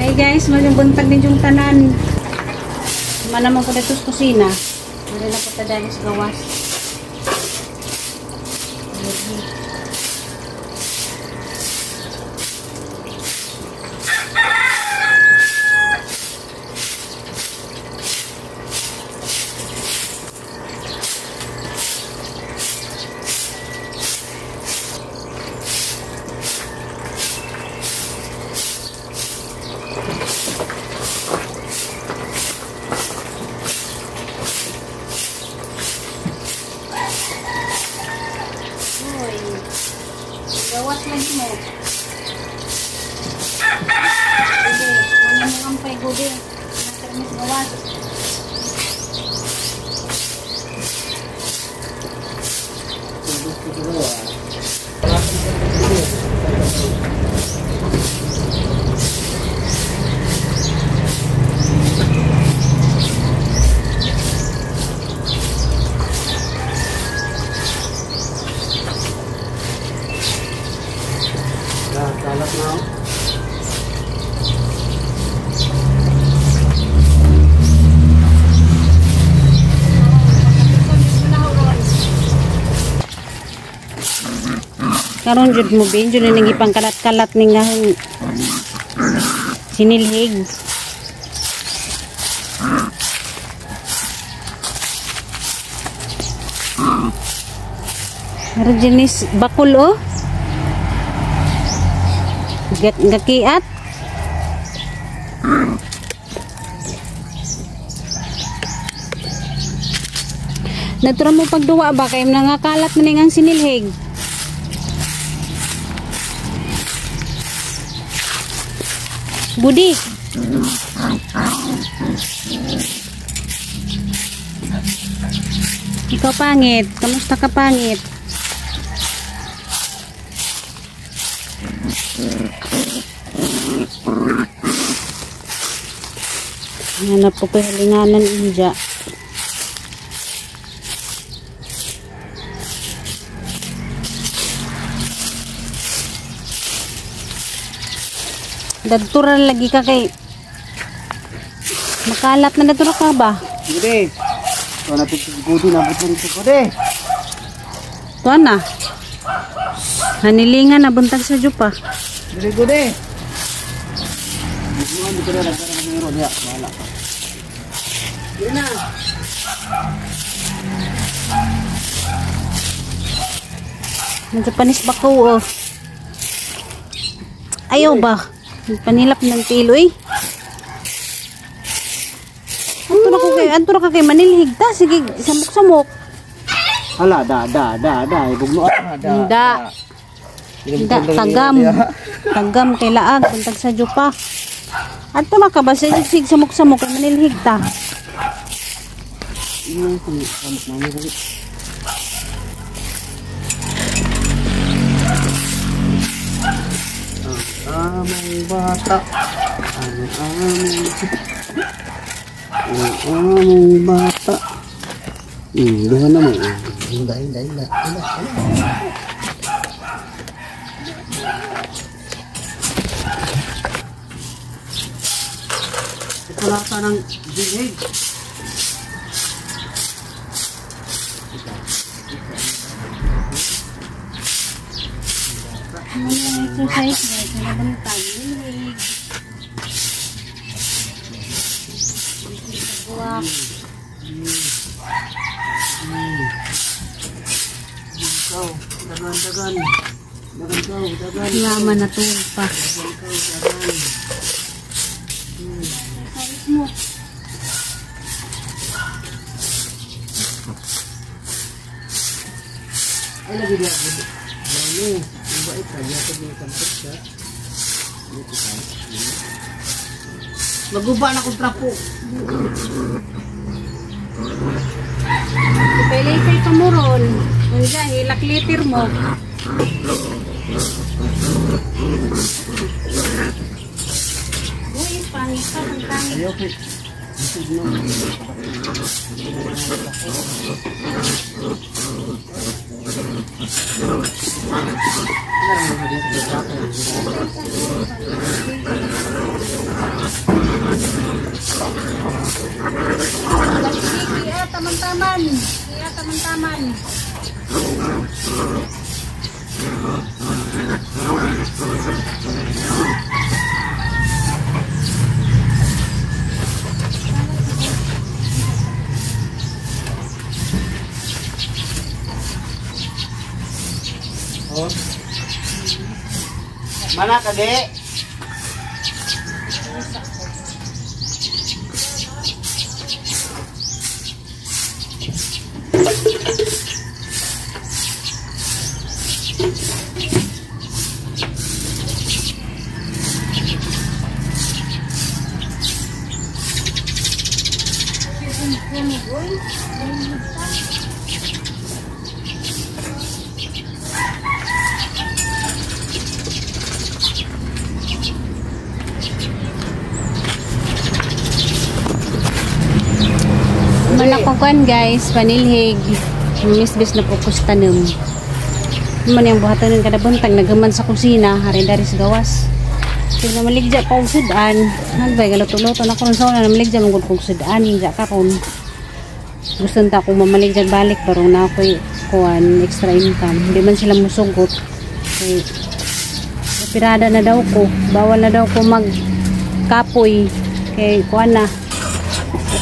Hey guys, buntag din yung tanan. Manamang ko dito sa kusina. Wala na po tadali sa gawas. Gawas lagi mo. Gede, mana mo ampay gede. Natermis gawas. Kalat na. Karon jud mo ben jud ning ipang kalat-kalat ning sinilhig. Karon jenis bakul oh. Gakiat. Natura mo pagduwa ba kay nangakalat na ning ang sinilhig. Budi. Ikaw pangit, kamusta ka pangit? Hanap po kahilinganan inja. Dadtura lagi ka kay makalat na dadtura ka ba? Gede. So na pagsigudi na butong ito ko de. Tuan na. Hanilingan na buntag sa jupa. Gede. Bukan dito na para magiro niya. Wala pa. Yan na. Japanese bako oh. Ayaw ba? Panilap ng tilo eh. Anto na ka kay manilhig ta. Sige, samok-samok. Hala, da. Ibugno. Da. Tagam. Tagam kay laag. Buntag sa jupa. Anto na ka ba? Sige, samok-samok kay manilhig ta. Samok na niya. Aming bata. Aming bata. Duha na mo. Hinda. Ito lata ng big. Exercise guys, nabantag lilig. Buwak. Ikaw, dagan. Laman na tumpa. Dagan. Exercise mo. Ay, lagi dia. Ini, baik saja pergi tempat ya. Maguba na kong trapo. Ipilipil ka mo ron. Kung dyan, hilak-litir mo. Uy, pangit ka. Ang pangit. Ayaw po. halaman. Oh. Mana ka, Dek? Malakukan guys, panilhig. Misbis na fokus tanem. Man yung buhatan ng kada buntag nagaman sa kusina, hari dari sa gawas. Tigna maligja pa og sudan. Nagbay galuto-luto na karon sa una maligja mangud kog sudan, ja karon. Gusto ta ko mamaligja balik pero na ako'y kuan extra income. Hindi man sila musugot. Kay pirada na daw ko, bawal na daw ko mag kapoy kay kuan na.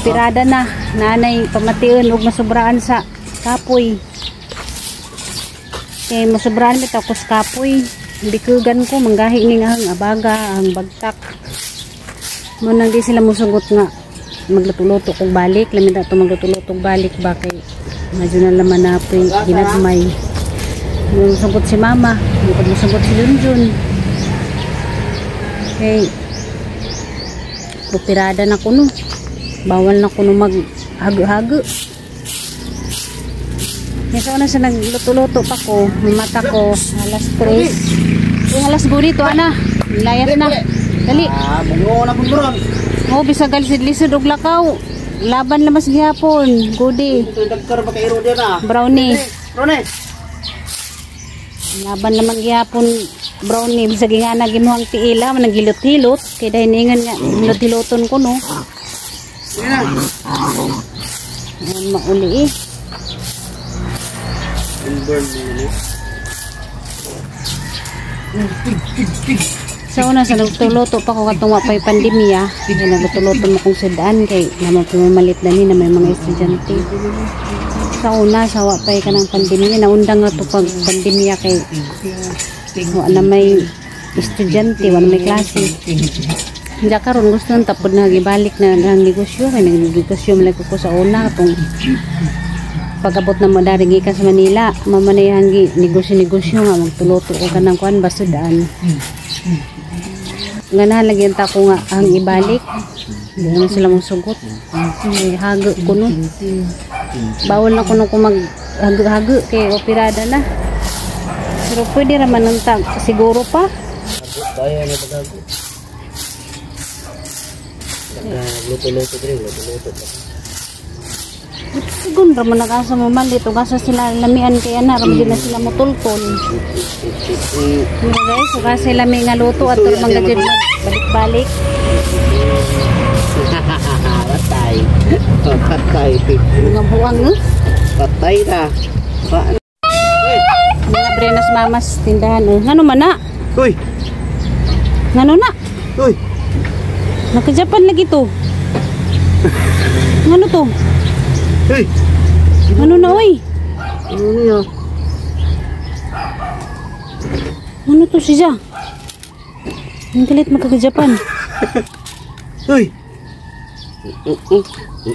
Pirada na, nanay pamation ug masubraan sa kapoy. Kay masubraan bitaw ko sa kapoy. Bikugan ko manggahi ning ang abaga, ang bagtak. Mo nang di sila musugot nga magluto-luto kog balik, lamin ta to magluto-luto kog balik ba kay medyo na laman na po ginagmay. Musugot si mama, musugot si Junjun. Kay pirada na kuno. Bawal na kuno mag hago-hago. Nasa una sa nagluto-luto pa ko, mamata ko alas 3. Yung alas 2 dito ana, layas na. Dali. Bungo na bunduron. Oh, bisa galisid-lisod og lakaw. Laban lamas gihapon, gudi. Ito dagkar ba kay Rode na? Brownie. Rone. Laban naman gihapon brownie bisa gingana gimuhang tiila man nagilot-hilot kay dahil ingan nga hilot-hiloton ko no. Sige na. Ayan, mauli eh. Burn mo Sa una sa nagtuluto pa ko katong wapay pandemya, kaya nagtuluto mo kong sedaan kay naman pumalit na ni na may mga estudyante. Sa una sa wapay ka ng pandemya, naundang nga to pag pandemya kay wala na may estudyante, wala may klase. Hindi karon gusto nang tapod na gibalik na ang negosyo, kay nag-negosyo malay ko sa una katong pagabot na mo dari gikan sa Manila, mamanay hangi negosyo nga magtuluto ko kanang kuan basudaan. Nga nahalagyan ta ko nga ang ibalik. Hindi na sila masugot. May hago ko no. Bawal na ko nung mag hago kay operada na. Pero pwede raman ng tag siguro pa. Kaya na bagago. Luto-luto din, luto-luto pa. Sigun raman nag-asa mo man dito kasi sila lamian kaya na raman din na sila motultol. Mira guys, so kasi lami nga luto at mga gadget balik-balik. Patay. Patay. Mga buwang no? Patay na. Mga brenas mamas tindahan oh. Ngano man na? Uy. Ngano na? Uy. Naka-Japan lagi to. Ngano to? Uy. Ano na oy? Ano niya? Ano to siya? Ang galit magkaka-Japan. Uy.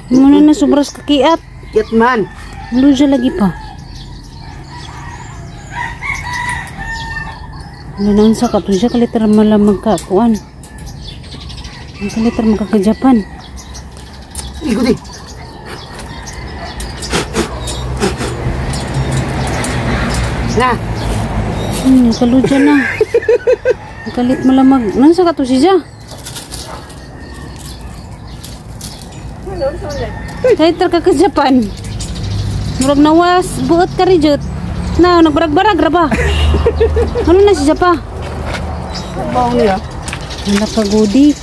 Muna na sobras kakiat. Kiat man. Ano siya lagi pa? Nanansa ka to siya kaliter malang magkakuan. Ang kaliter magkaka-Japan. Ikuti. Na. Kaludya na. Kalit malamag. Nansa ka to siya? Kahit ka Japan. Murag nawas, buot ka rin na, nagbarag-barag ra ba? Ano na siya pa? Bawang niya. Nakagudi.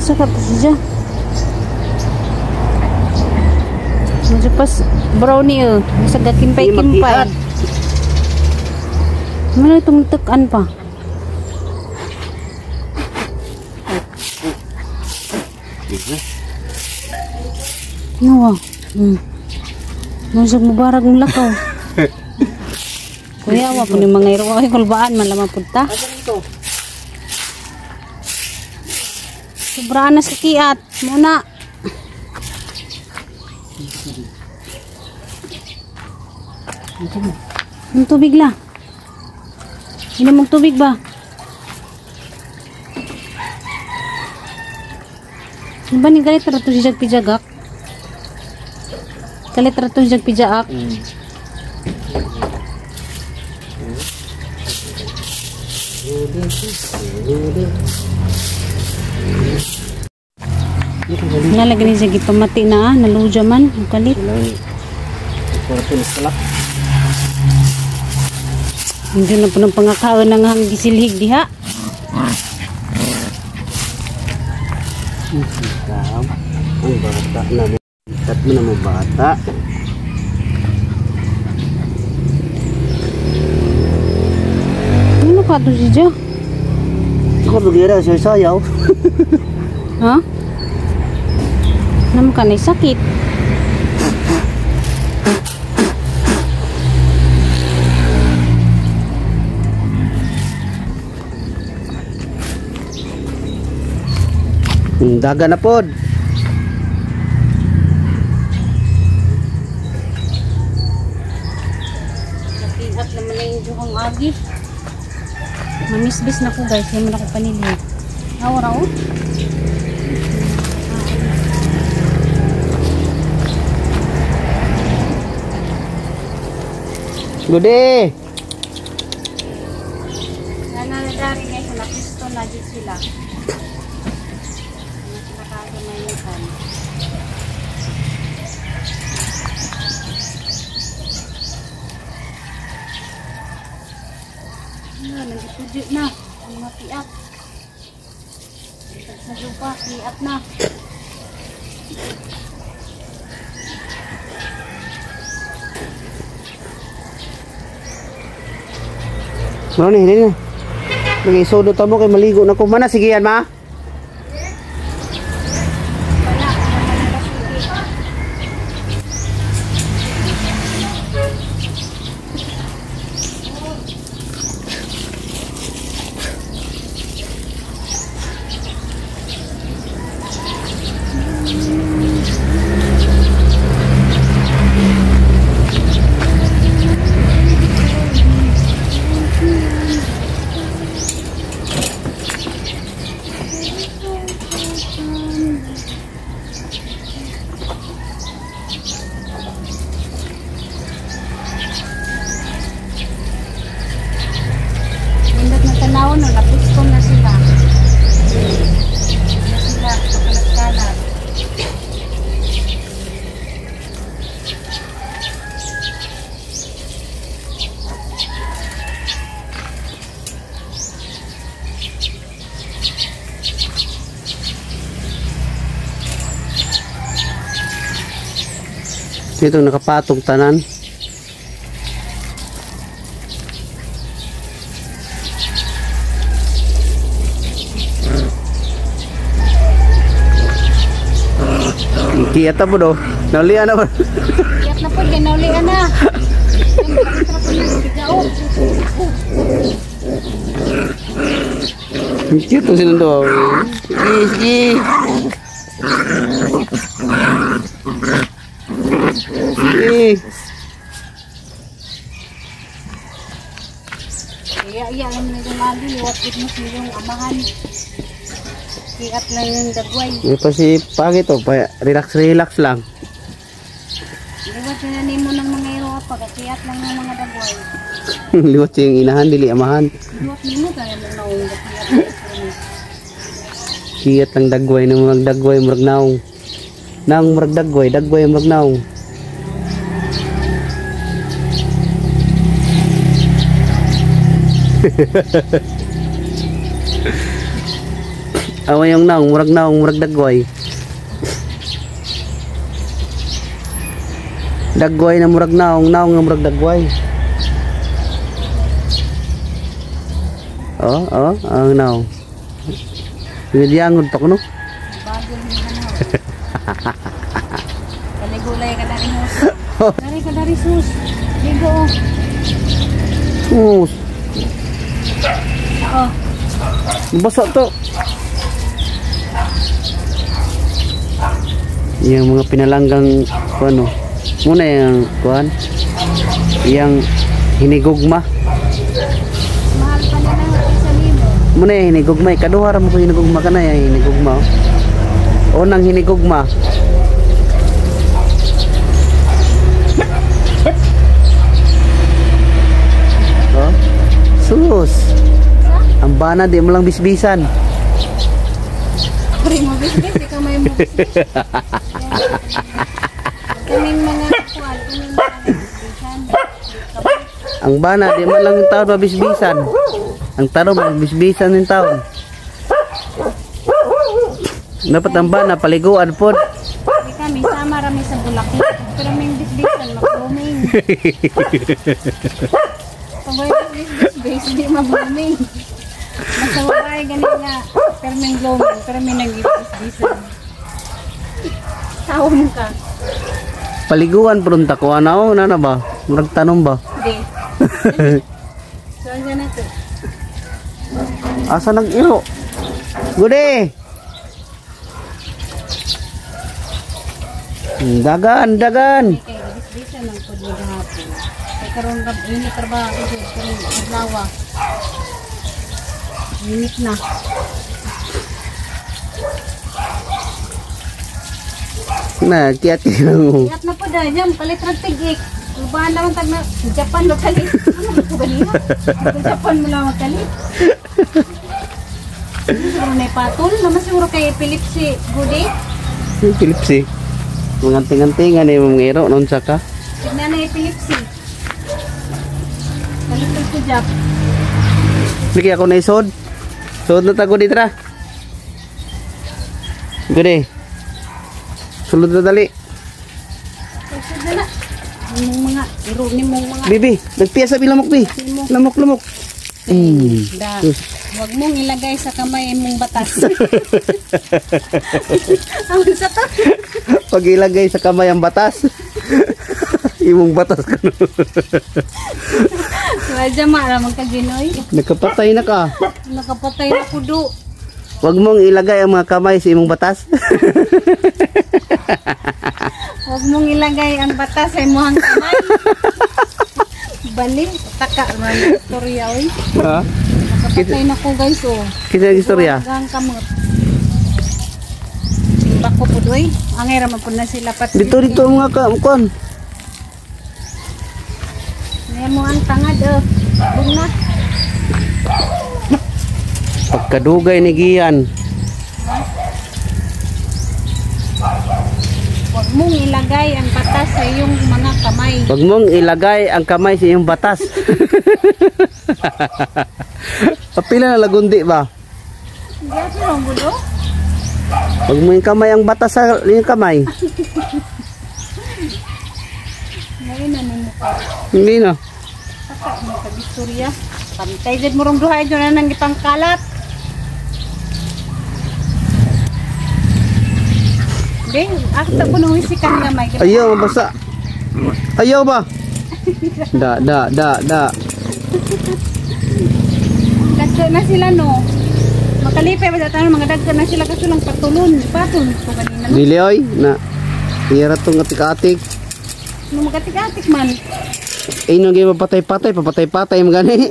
Masa ka to siya? Medyo pas brownie oh. Masa gakimpay-kimpay. Mana itong tekan pa? Nawa. Masag mubarag ng lakaw. Kuya, wa po ni mga iro. Ay, kulbaan man lamang punta. Sobraan na sa kiat. Muna. Ang tubig la. Hindi mong tubig ba? Ano ba ni galit rato si Jag Pijagak? Galit rato si Jag Pijaak? Nalagay ni Zagi pamati na naluja man, kalit. Hindi na po ng pangakaon ng hanggisilhig diha. Ang bata na. Tat mo na mo bata. Ano ka to si Jo? Ako bagira sa sayaw. Ha? Naman ka na sakit. Daga na pod. Nakihat naman na yung juhang agi. Mamisbis na ko guys. Hindi mo na ko panili. Awara o? Gude. Nananadari guys. Nakisto na dito sila. Nakakamayan. Nagitudyo na. Ang mapiak. Sa lupa, piak na. Ano ni, hindi na. Nag-isodo tamo kay maligo na ko. Mana, sige yan ma? Nindot na tanaw no, napustong na sila. Na sila, kalat-kalat. Dito nakapatong tanan. Kiyata po do. Naulian na ba? Iyak na po, ginaulian na. Cute sila do. Sige. Iya lang na yung lagi, iwatid mo sa yung amahan. Ikat lang yung dagway. Ini pasti pagi to, relax lang. Iwat yun na nimo ng mga iro pa, kasi ikat lang ng mga dagway. Liwat yung inahan, dili amahan. Iwat nimo kaya mo naong ikat. Kiyat lang dagway ng mga dagway murag naong. Nang murag dagway murag naong. Awa yung naong, murag dagway. Dagway na murag naong nga murag dagway. Ang naong. Pinadiangod pa ko no? Bagol ni hanaw. Kaligulay ka dari sus. Dari ka dari sus. Ligo. Sus. Oo. Basa to. Yung mga pinalanggang ano, muna yung kuhan, yung hinigugma. Mahal pa nila sa limo. Muna yung hinigugma, ikaduhara mo ko hinigugma ka na yung hinigugma. Unang hinigugma. Oh, sus. Ang bana di mo lang bisbisan. Puri mo bisbis, ikaw may mo bisbis. Kaming mga kuwan, kaming mga bisbisan. Ang bana di man lang yung taon mabisbisan. Ang taro mabisbisan yung taon. Dapat ang bana paliguan po. Hindi kami, sama rami sa Bulaki. Pero may bisbisan, mag-blooming. Pag may bisbis, hindi mag-blooming. Basta babae ganit nga, pero may blooming, pero may nag-bisbisan. Tawon ka. Paliguan po rin takuan ako. Nana ba? Murag tanong ba? Hindi. So, andyan na ito. Asa nag-iro? Gude! Dagan! Kaya bisbisan ng pudlo gahapon. Kaya karoon ka, init trabaho ko, karoon adlawa. Init na. Na, kiyati lang mo. Ingat na po dahil dyan, palit ng tig-ik. Ubahan naman tag na, sa Japan makalit. Ano ba ito balina? Sa Japan mo lang makalit. Siguro na ipatol. Naman siguro kay Philip si Goody. Pilipsi. Manganting-antingan eh, mga iro. Noon sa ka? Tignan na Philip si. Palit ng si Jap. Hindi ako na isod. Sod na tago dito na. Gude. Sulod na dali. Kasi na. Yung mga, iro ni mong mga. Bibi, nagpiyasa bilamok bi. Lamok. Da. Huwag mong ilagay sa kamay mong batas. Ang sa to. Pag ilagay sa kamay ang batas. Imong batas ka no. Radya maramang kaginoy. Nakapatay na ka. Nakapatay na kudo. Huwag mong ilagay ang mga kamay sa imong batas. Huwag mong ilagay ang batas sa imong kamay. Bali, taka man istorya oy. Ha? Nakapatay na ko guys oh. Kita ang istorya. Hanggang kamot. Bako po doy. Angay ra man po na sila pat. Dito ang mga kon. Ngayon mo ang tangad oh. Bung na. Pagkadugay ni Gian. Huwag mong ilagay ang batas sa iyong mga kamay. Huwag mong ilagay ang kamay sa iyong batas. Papila na lagundi ba? Hindi ako lang gulo. Huwag mo yung kamay ang batas sa iyong kamay. Ngayon na nimo ka. Hindi na. Taka mo ka istorya. Pantay jud mo rong duhay jud na nang ipangkalat. Be, akta ko nung isikan gamay. Ayaw, mabasa. Ayaw ba? Da. Dagko na sila no. Makalipay ba datan mga dagko na sila kaso lang patulon ko kanina no. Dili oy na. Ira tong atik-atik. No magatik-atik man. Eh nang gyud papatay-patay mo gani.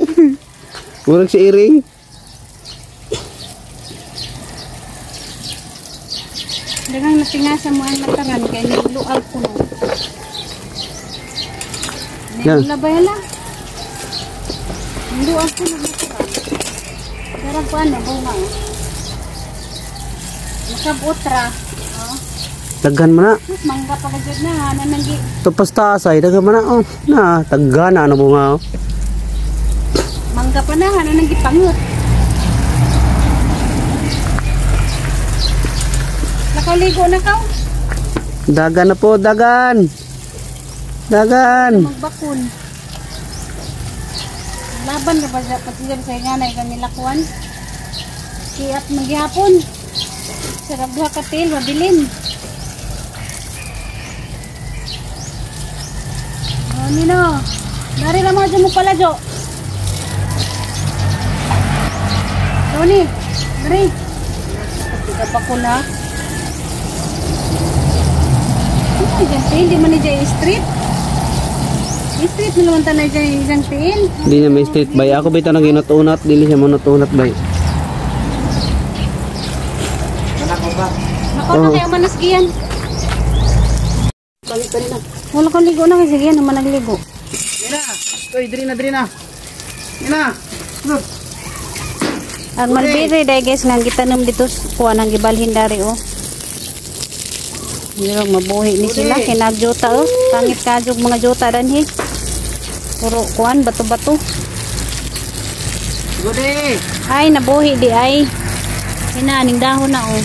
Murag si iring. Dagang natingasa mo ang lataran kay niluag ko no. Yan. Nilabay la. Niluag ko no lataran. Pero paano bunga? Makabutra. Oh. Daghan man na. Mas mangga pa kagad na nananggi. Tapos taasay daghan man na. Oh, na taggana ano bunga. Oh. Mangga pa na nananggi pangut. Nakaligo na ka. Dagan na po, dagan. Dagan. Magbakon. Laban ka ba sa patigan sa inganay kanila kuan? Kiyat magyapon. Sarap duha ka til, mabilin. Oh, Nino. Dari lang mga dyan mo pala, Jo. Tony, dari. Tiga pa ko na. Ay, dyan til, di man ni dyan street. Street na naman tanay dyan dyan til. Hindi na may street bay. Ako ba ito nang ginut-unat? Dili siya mo nut-unat bay. Nako na kayo manasgiyan. Wala kang ligo na kasi yan naman nagligo. Nina! Uy, diri na. Nina! Look! Ang malbiri dahil guys, nga gitanong dito kuha nang gibalhin dari oh. Yung mabuhi ni sila, kinagjuta oh. Pangit kajog mga juta danhi. Puro kuhan, bato-bato. Gudi! Ay, nabuhi di ay. Hinaning dahon na oh.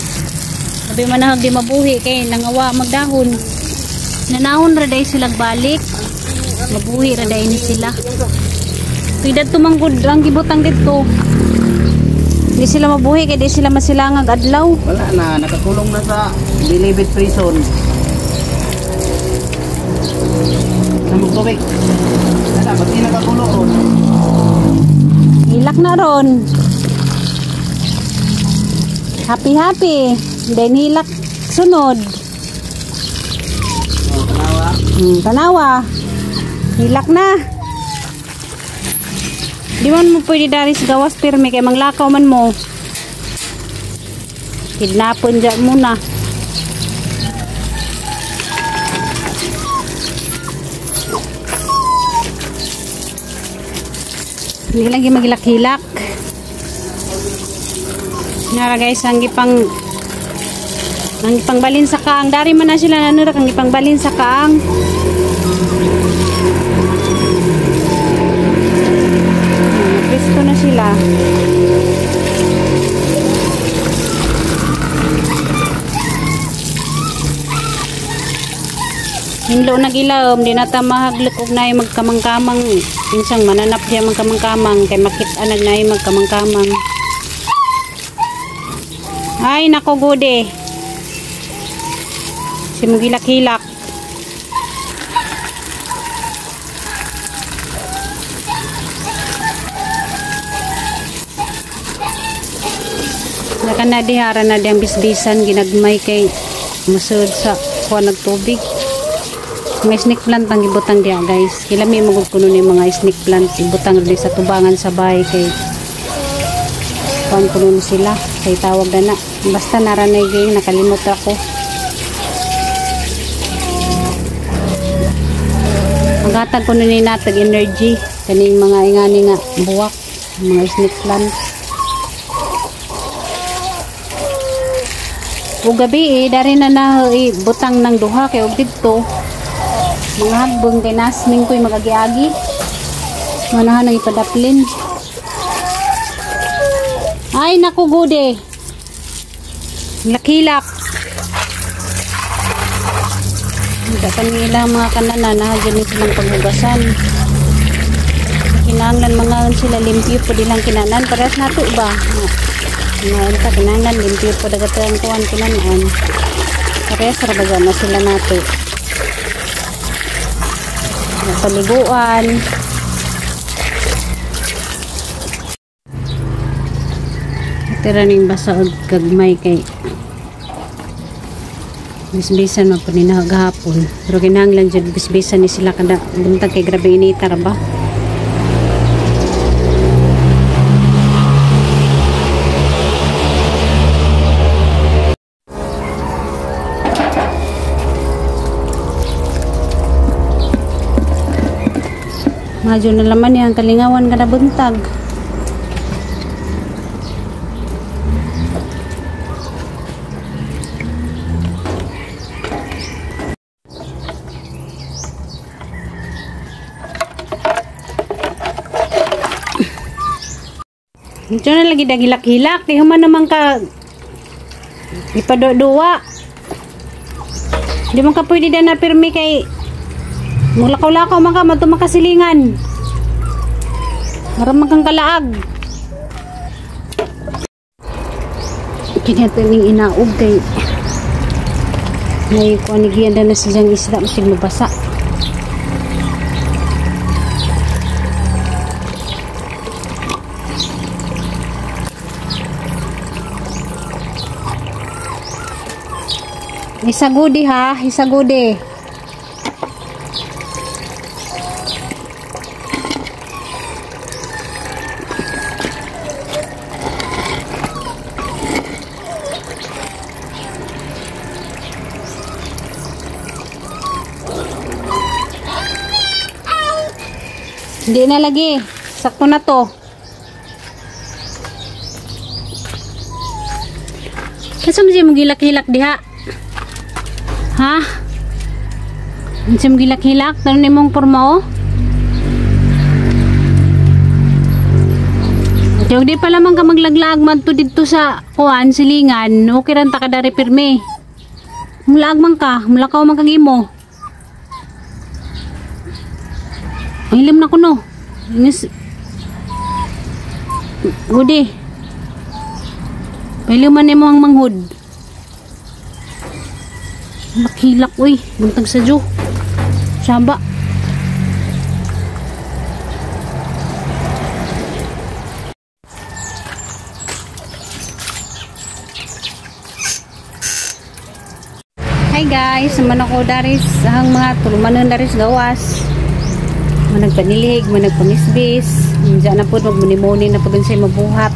Sabi manahag di mabuhi kay nangawa magdahon. Nanahon ra day sila balik. Mabuhi ra day ni sila. Pidad tumanggod ang gibutang dito. Di sila mabuhi kay di sila masilangag adlaw. Wala na, nakakulong na sa Bilibid Prison. Namog tubig. Wala, ba't di nakakulong ron? Hilak na ron. Happy. Then hilak sunod. Oh, tanawa. Tanawa. Hilak na. Di man mo pwede dari sa gawas pirmi kay manglakaw man mo. Kidnapon dyan muna. Hindi lagi magilak-hilak. Nara guys, ang ipangbalin sa kaang. Dari man na sila nanurak ang ipangbalin sa kaang. Presto na sila. Hinlo nag-ilawom, di nata mahaglok og naay magkamang-kamang. Pinsang mananap siya magkamang-kamang kay makit-anag naay magkamang-kamang. Ay, nako gode. Si magilak-hilak. Naka na dihara na diyang bisbisan ginagmay kay musud sa kuha nagtubig. May snake plant ang ibutang diya guys. Kilami magod kuno ni mga snake plant ibutang rin sa tubangan sa bahay kay kuhan kuno sila kay tawag na na. Basta naranay gay nakalimot ako. Magatag kuno ni natag energy kaning mga ingani nga buwak mga snake plant. O gabi dari na butang ng duha kay og didto mga hagbong kay nasming ko'y magagi-agi manahan ang ipadaplin. Ay naku gude lakilak hindi kanila mga kananan nahagyan nito ng paghugasan kinanglan mga sila limpyo po dilang kinanan parehas nato ba ngayon pa kinanglan limpyo po dagatang kuhan kinanan parehas rabaga na sila nato paliguan tira ning basa og gagmay kay bisbisan man po ni nagahapon pero kinahanglan jud bisbisan ni sila kada buntag kay grabe inita ra ba. Medyo na laman yan, kalingawan ka na buntag. Medyo na lagi dagilak-hilak. Di human naman ka ipaduwa. Di man ka pwede na pirmi kay mulakaw-lakaw man ka madto makasilingan. Maramang kang kalaag. Kanya ning inaog kay may kuanigian na siyang isda masig mabasa. Isagudi ha, isagudi. Hindi na lagi. Sakto na to. Kasi mo siya magilak-hilak diha. Ha? Hindi siya magilak-hilak. Tanong ni mong porma o. Yung di pa lamang ka maglaglag man to dito sa kuan, silingan. Okay rin takadari pirme. Mulaag man ka. Mulakaw man kang imo. Ang ilim na ko no. Inis. Gudi. Pailuman mo ang manghod. Nakilak uy. Buntag sa Diyo. Saba. Hi guys. Naman ako daris. Ang mga tulumanon daris gawas. Managpanilig, managpamisbis. Diyan na po, magmuni-muni na po dun siya mabuhat.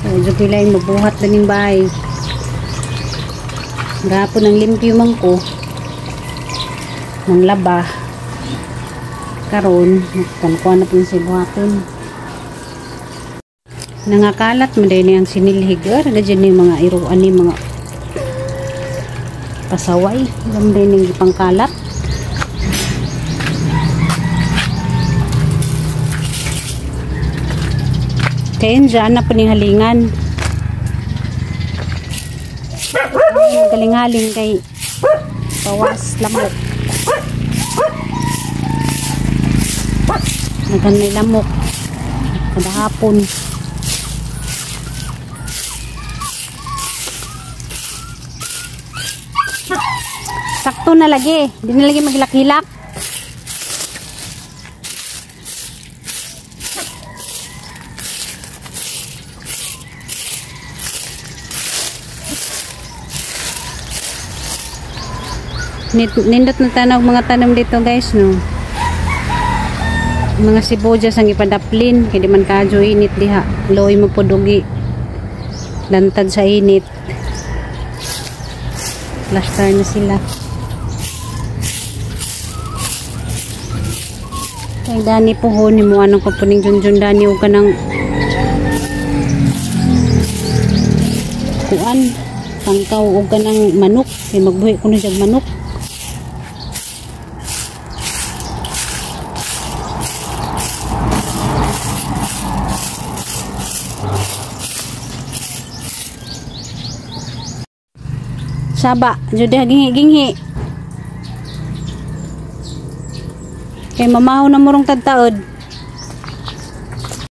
Diyan ko lang mabuhat na ng bahay. Gapo ng limpyo man ko. Ng laba. Karon, magkankuha na po siya buhaton. Nangakalat mo din yung sinilhig. Ganyan yung mga iruan ni mga pasaway. Ganyan din yung ipangkalat. Kaya dyan na po ning halingan. Galing-haling kay pawas lamok. Naganay lamok. Kada hapon. Sakto na lagi. Hindi na lagi maglakilak. Nindot na tanong mga tanong dito guys no. Mga sibuyas ang ipadaplin kaya di man kadyo init diha. Loy mo pudugi. Lantad sa init. Plaster na sila. Kay dani po ho ni mo anong kapuning junjun dani o ka ng kuan tangkaw o ka ng manok kay magbuhi ko na siya manok. Saba, jude ginhi-ginhi. Kay mamahaw na murong tagtaod.